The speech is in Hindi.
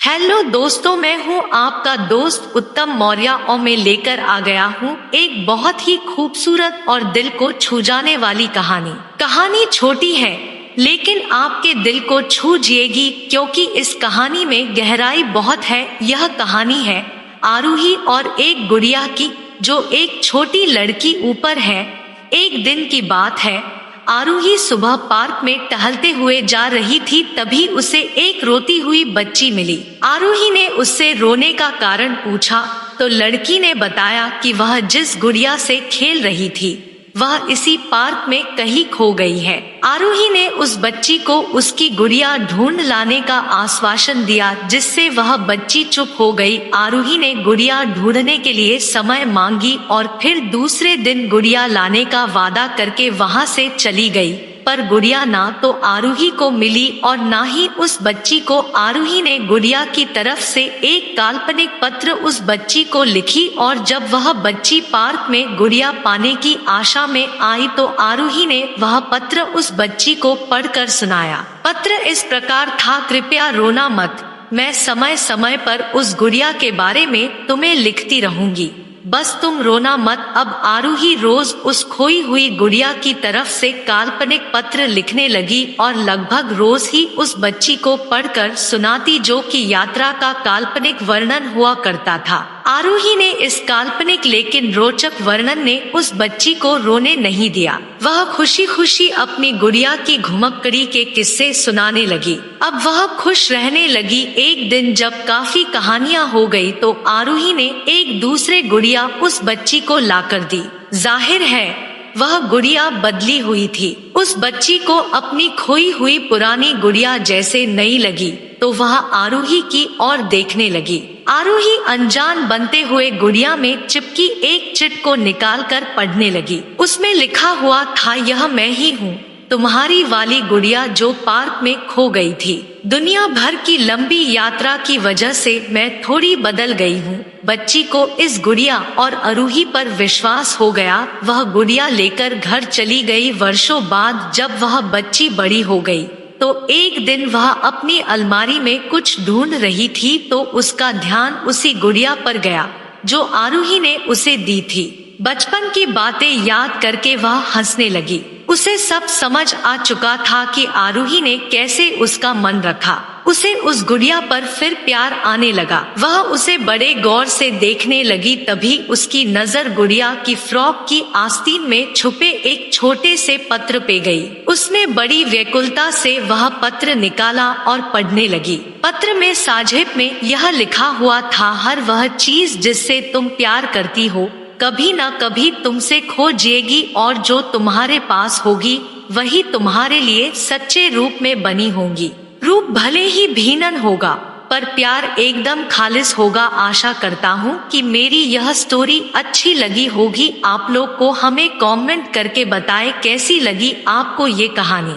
हेलो दोस्तों, मैं हूँ आपका दोस्त उत्तम मौर्य और मैं लेकर आ गया हूँ एक बहुत ही खूबसूरत और दिल को छू जाने वाली कहानी। कहानी छोटी है लेकिन आपके दिल को छू जाएगी क्योंकि इस कहानी में गहराई बहुत है। यह कहानी है आरूही और एक गुड़िया की, जो एक छोटी लड़की ऊपर है। एक दिन की बात है, आरूही सुबह पार्क में टहलते हुए जा रही थी, तभी उसे एक रोती हुई बच्ची मिली। आरूही ने उससे रोने का कारण पूछा तो लड़की ने बताया कि वह जिस गुड़िया से खेल रही थी वह इसी पार्क में कहीं खो गई है। आरूही ने उस बच्ची को उसकी गुड़िया ढूंढ लाने का आश्वासन दिया, जिससे वह बच्ची चुप हो गई। आरूही ने गुड़िया ढूंढने के लिए समय मांगी और फिर दूसरे दिन गुड़िया लाने का वादा करके वहां से चली गई, पर गुड़िया ना तो आरूही को मिली और ना ही उस बच्ची को। आरूही ने गुड़िया की तरफ से एक काल्पनिक पत्र उस बच्ची को लिखी और जब वह बच्ची पार्क में गुड़िया पाने की आशा में आई तो आरूही ने वह पत्र उस बच्ची को पढ़कर सुनाया। पत्र इस प्रकार था, कृपया रोना मत, मैं समय समय पर उस गुड़िया के बारे में तुम्हें लिखती रहूंगी, बस तुम रोना मत। अब आरूही रोज उस खोई हुई गुड़िया की तरफ से काल्पनिक पत्र लिखने लगी और लगभग रोज ही उस बच्ची को पढ़कर सुनाती, जो कि यात्रा का काल्पनिक वर्णन हुआ करता था। आरूही ने इस काल्पनिक लेकिन रोचक वर्णन ने उस बच्ची को रोने नहीं दिया। वह खुशी खुशी अपनी गुड़िया की घुमक्कड़ी के किस्से सुनाने लगी। अब वह खुश रहने लगी। एक दिन जब काफी कहानियां हो गई तो आरूही ने एक दूसरे गुड़िया उस बच्ची को लाकर दी। जाहिर है वह गुड़िया बदली हुई थी। उस बच्ची को अपनी खोई हुई पुरानी गुड़िया जैसे नई लगी तो वह आरूही की ओर देखने लगी। आरूही अनजान बनते हुए गुड़िया में चिपकी एक चिट को निकालकर पढ़ने लगी। उसमें लिखा हुआ था, यह मैं ही हूँ, तुम्हारी वाली गुड़िया जो पार्क में खो गई थी। दुनिया भर की लंबी यात्रा की वजह से मैं थोड़ी बदल गई हूँ। बच्ची को इस गुड़िया और आरूही पर विश्वास हो गया। वह गुड़िया लेकर घर चली गई। वर्षों बाद जब वह बच्ची बड़ी हो गई तो एक दिन वह अपनी अलमारी में कुछ ढूंढ रही थी तो उसका ध्यान उसी गुड़िया पर गया जो आरूही ने उसे दी थी। बचपन की बातें याद करके वह हंसने लगी। उसे सब समझ आ चुका था कि आरूही ने कैसे उसका मन रखा। उसे उस गुड़िया पर फिर प्यार आने लगा। वह उसे बड़े गौर से देखने लगी। तभी उसकी नजर गुड़िया की फ्रॉक की आस्तीन में छुपे एक छोटे से पत्र पे गई। उसने बड़ी व्याकुलता से वह पत्र निकाला और पढ़ने लगी। पत्र में साझेप में यह लिखा हुआ था, हर वह चीज जिससे तुम प्यार करती हो कभी न कभी तुमसे खो जाएगी और जो तुम्हारे पास होगी वही तुम्हारे लिए सच्चे रूप में बनी होंगी। रूप भले ही भिन्न होगा पर प्यार एकदम खालिस होगा। आशा करता हूँ कि मेरी यह स्टोरी अच्छी लगी होगी। आप लोग को हमें कमेंट करके बताएं कैसी लगी आपको ये कहानी।